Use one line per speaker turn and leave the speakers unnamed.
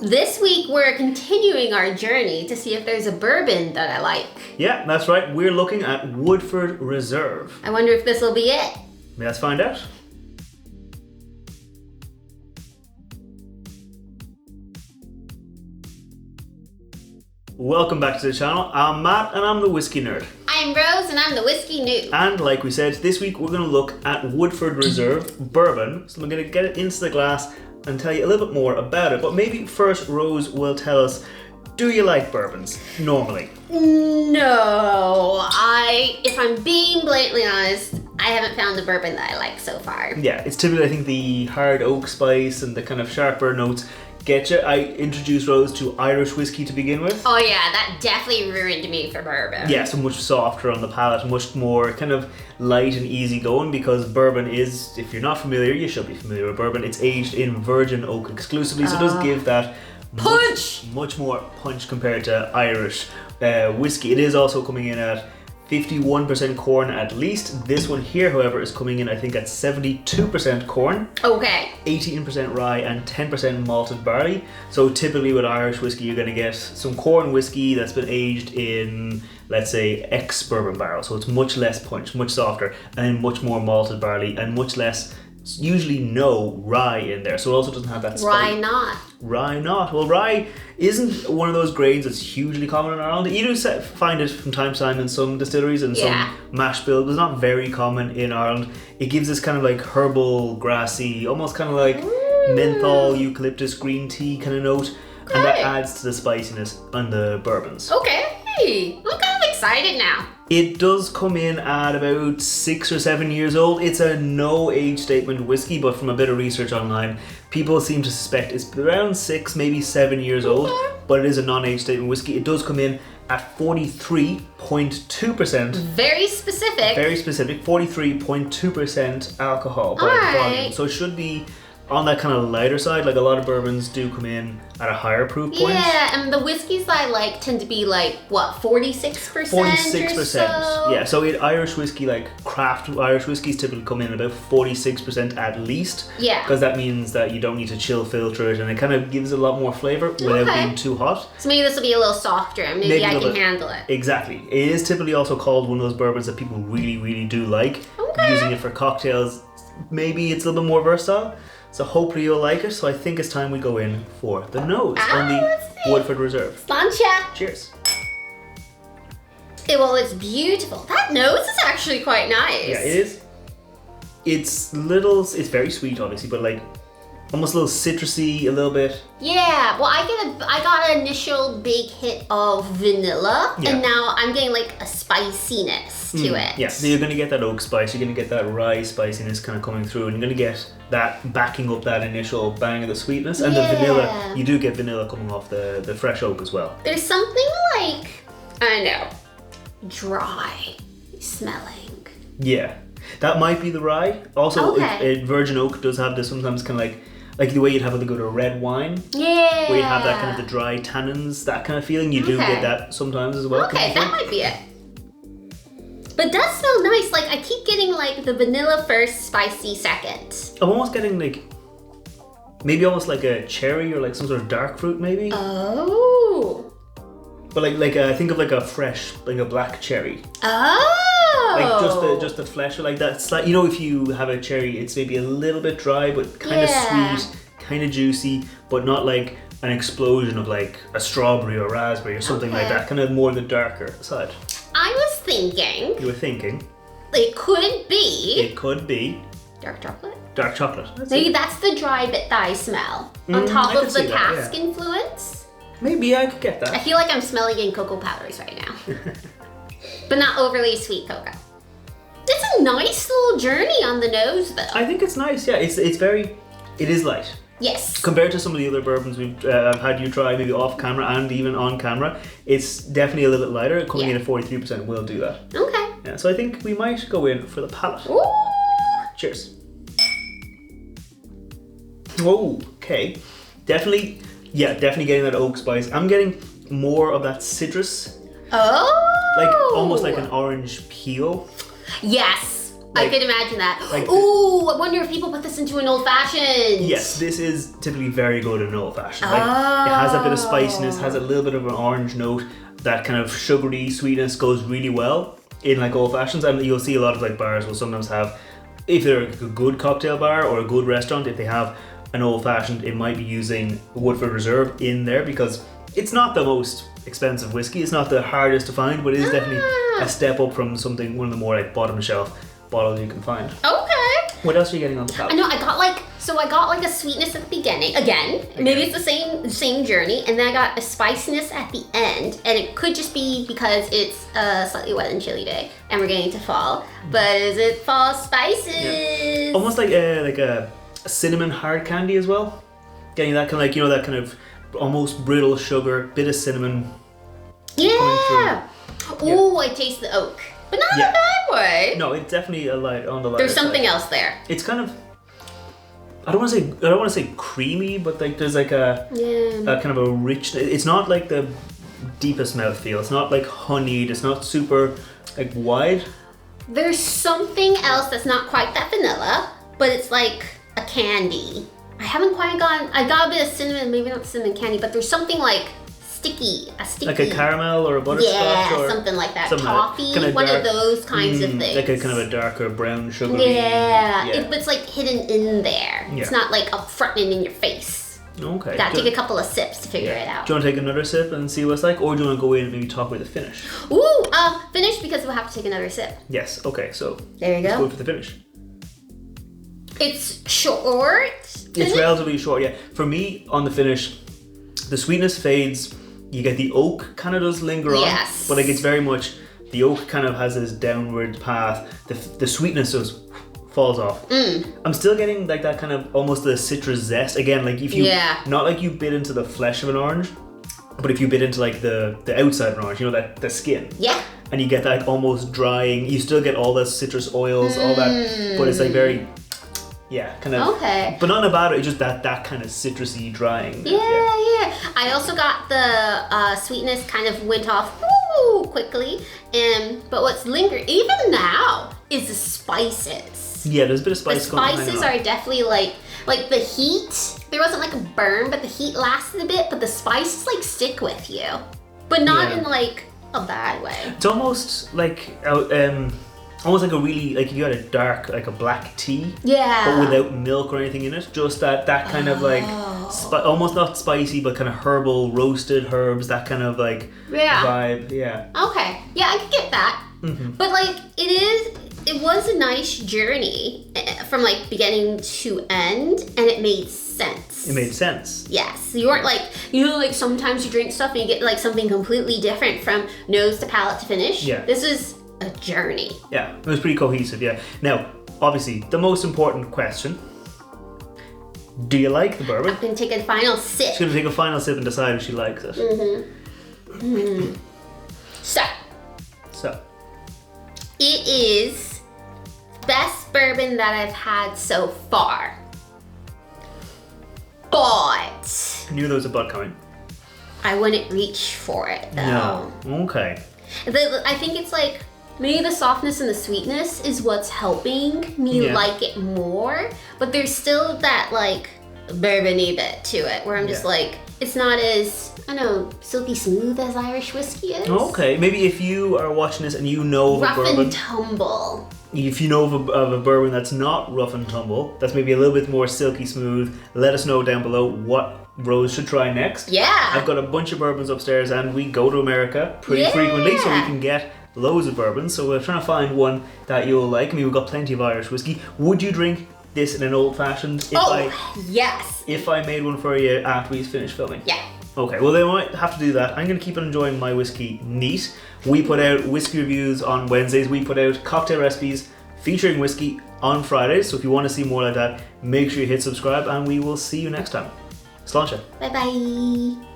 This week we're continuing our journey to see if there's a bourbon that I like.
Yeah, that's right. We're looking at Woodford Reserve.
I wonder if this will be it.
Let's find out. Welcome back to the channel. I'm Matt and I'm the Whiskey Nerd.
I'm Rose and I'm the Whiskey Noob.
And like we said, this week we're going to look at Woodford Reserve bourbon. So I'm going to get it into the glass and tell you a little bit more about it. But maybe first Rose will tell us, do you like bourbons normally?
No, if I'm being blatantly honest, I haven't found the bourbon that I like so far.
Yeah, it's typically, I think, the hard oak spice and the kind of sharper notes get you. I introduced Rose to Irish whiskey to begin with.
Oh yeah, that definitely ruined me for bourbon.
Yeah, so much softer on the palate, much more kind of light and easy going, because bourbon is, if you're not familiar, you should be familiar with bourbon. It's aged in virgin oak exclusively, so it does give that
punch!
Much more punch compared to Irish whiskey. It is also coming in at 51% corn at least. This one here, however, is coming in, I think, at 72% corn.
Okay.
18% rye and 10% malted barley. So typically with Irish whiskey, you're going to get some corn whiskey that's been aged in, let's say, ex-bourbon barrel. So it's much less punch, much softer, and much more malted barley, and much less, usually no rye in there. So it also doesn't have that spice.
Rye not.
Rye not. Well, rye isn't one of those grains that's hugely common in Ireland. You do find it from time to time in some distilleries and some mashbill, but it's not very common in Ireland. It gives this kind of like herbal, grassy, almost kind of like menthol, eucalyptus, green tea kind of note. Okay. And that adds to the spiciness on the bourbons.
Okay, I'm kind of excited now.
It does come in at about 6 or 7 years old. It's a no age statement whiskey, but from a bit of research online, people seem to suspect it's around 6, maybe 7 years old, but it is a non-age statement whiskey. It does come in at 43.2%.
Very specific.
Very specific, 43.2% alcohol by volume. So it should be on that kind of lighter side. Like a lot of bourbons do come in at a higher proof point.
Yeah, and the whiskeys that I like tend to be like, what, 46%?
46%.
Or so?
Yeah, so Irish whiskey, like craft Irish whiskeys typically come in about 46% at least. Yeah. Because that means that you don't need to chill filter it, and it kind of gives it a lot more flavour without being too hot.
So maybe this will be a little softer and maybe I can handle it.
Exactly. It is typically also called one of those bourbons that people really, really do like. Okay. Using it for cocktails, maybe it's a little bit more versatile. So hopefully you'll like it. So I think it's time we go in for the nose on the Woodford Reserve.
Sláinte.
Cheers.
Well, it's beautiful. That nose is actually quite nice.
Yeah, it is. It's very sweet, obviously, but like almost a little citrusy, a little bit.
Yeah, well, I got an initial big hit of vanilla, and now I'm getting like a spiciness to it.
Yeah, so you're going to get that oak spice, you're going to get that rye spiciness kind of coming through, and you're going to get that backing up that initial bang of the sweetness, and the vanilla, you do get vanilla coming off the fresh oak as well.
There's something like, I don't know, dry smelling.
Yeah, that might be the rye. Also, virgin oak does have this sometimes kind of like the way you'd have with a good red wine. Yeah. Where you have that kind of the dry tannins, that kind of feeling. You do get that sometimes as well.
Okay, that might be it. But it does smell nice. Like, I keep getting like the vanilla first, spicy second.
I'm almost getting like, maybe almost like a cherry or like some sort of dark fruit maybe.
Oh.
But like think of like a fresh, like a black cherry.
Oh.
Like just the flesh, like that. You know, if you have a cherry, it's maybe a little bit dry, but kind of sweet, kind of juicy, but not like an explosion of like a strawberry or raspberry or something like that. Kind of more the darker side.
I was thinking.
You were thinking.
It could be.
It could be.
Dark chocolate?
Dark chocolate.
Maybe that's the dry bit that I smell. On top of the cask influence.
Maybe I could get that.
I feel like I'm smelling in cocoa powders right now. But not overly sweet cocoa. It's a nice little journey on the nose though.
I think it's nice, yeah. It is light.
Yes.
Compared to some of the other bourbons we've had you try maybe off camera and even on camera, it's definitely a little bit lighter. Coming in at 43% will do that.
Okay.
Yeah, so I think we might go in for the palate.
Ooh.
Cheers. Oh, okay. Definitely getting that oak spice. I'm getting more of that citrus.
Oh.
Like almost like an orange peel.
Yes. I could imagine that.
Like
Ooh, I wonder if people put this into an old fashioned.
Yes, this is typically very good in an old fashioned. Like, it has a bit of spiciness, has a little bit of an orange note. That kind of sugary sweetness goes really well in like old fashions, and you'll see a lot of like bars will sometimes have, if they're a good cocktail bar or a good restaurant, if they have an old fashioned, it might be using Woodford Reserve in there because it's not the most expensive whiskey. It's not the hardest to find, but it is definitely a step up from one of the more like bottom shelf bottles you can find.
Okay.
What else are you getting on the palate?
I know, I got like a sweetness at the beginning. Again, maybe it's the same journey, and then I got a spiciness at the end, and it could just be because it's a slightly wet and chilly day, and we're getting to fall. But is it fall spices?
Yeah. Almost like a cinnamon hard candy as well. Getting that kind of like, you know, that kind of almost brittle sugar, bit of cinnamon.
Yeah. Oh, I taste the oak, but not in a bad way.
No, it's definitely on the lighter
There's something
side.
else there.
It's kind of, I don't want to say creamy, but like there's like a kind of a rich. It's not like the deepest mouthfeel. It's not like honeyed. It's not super like wide.
There's something else that's not quite that vanilla, but it's like a candy. I haven't quite gotten. I got a bit of cinnamon, maybe not cinnamon candy, but there's something like sticky.
Like a caramel or a butterscotch or
something like that.
Something
Toffee,
kind of
one
dark,
of those kinds of things.
Like a kind of a darker brown sugary.
Yeah. It's like hidden in there.
Yeah.
It's not like up front and in your face.
Okay.
Gotta take a couple of sips to figure it out.
Do you want to take another sip and see what it's like, or do you want to go in and maybe talk about the finish?
Ooh, finish because we'll have to take another sip.
Yes. Okay. So
there you go.
Let's go for the finish.
It's short.
It's relatively short, yeah. For me, on the finish, the sweetness fades. You get the oak kind of does linger on, but like it's very much the oak kind of has this downward path. The sweetness just falls off. I'm still getting like that kind of almost the citrus zest again. Like if you not like you bit into the flesh of an orange, but if you bit into like the outside of an orange, you know, that the skin.
Yeah.
And you get that almost drying. You still get all the citrus oils, all that, but it's like very. Yeah, kind of.
Okay.
But not in a bad way, just that kind of citrusy drying.
Yeah. I also got the sweetness kind of went off quickly, but what's lingered even now is the spices.
Yeah, there's a bit of spice
The
going on.
spices are definitely like the heat. There wasn't like a burn, but the heat lasted a bit. But the spices like stick with you, but not in like a bad way.
It's almost like almost like a really, like if you had a dark, like a black tea, but without milk or anything in it, just that kind of like, almost not spicy, but kind of herbal, roasted herbs, that kind of like vibe,
Okay, I could get that, but like it was a nice journey from like beginning to end, and it made sense.
It made sense.
Yes, you weren't like, you know, like sometimes you drink stuff and you get like something completely different from nose to palate to finish.
Yeah.
This is a journey.
Yeah, it was pretty cohesive, Now, obviously, the most important question, do you like the bourbon?
I'm gonna take a final sip.
She's gonna take a final sip and decide if she likes it. So.
It is best bourbon that I've had so far. But
I knew there was a but coming.
I wouldn't reach for it though.
No. Okay.
I think it's like maybe the softness and the sweetness is what's helping me like it more, but there's still that like bourbony bit to it where I'm just like, it's not as, I don't know, silky smooth as Irish whiskey is.
Okay, maybe if you are watching this and you know of a bourbon,
rough and tumble.
If you know of a bourbon that's not rough and tumble, that's maybe a little bit more silky smooth, let us know down below what Rose should try next.
Yeah.
I've got a bunch of bourbons upstairs and we go to America pretty frequently, so we can get loads of bourbons. So we're trying to find one that you'll like. I mean, we've got plenty of Irish whiskey. Would you drink this in an old fashioned?
Yes.
If I made one for you after we finish filming?
Yeah.
Okay, well, they might have to do that. I'm going to keep on enjoying my whiskey neat. We put out whiskey reviews on Wednesdays. We put out cocktail recipes featuring whiskey on Fridays. So if you want to see more like that, make sure you hit subscribe and we will see you next time. Sláinte.
Bye bye.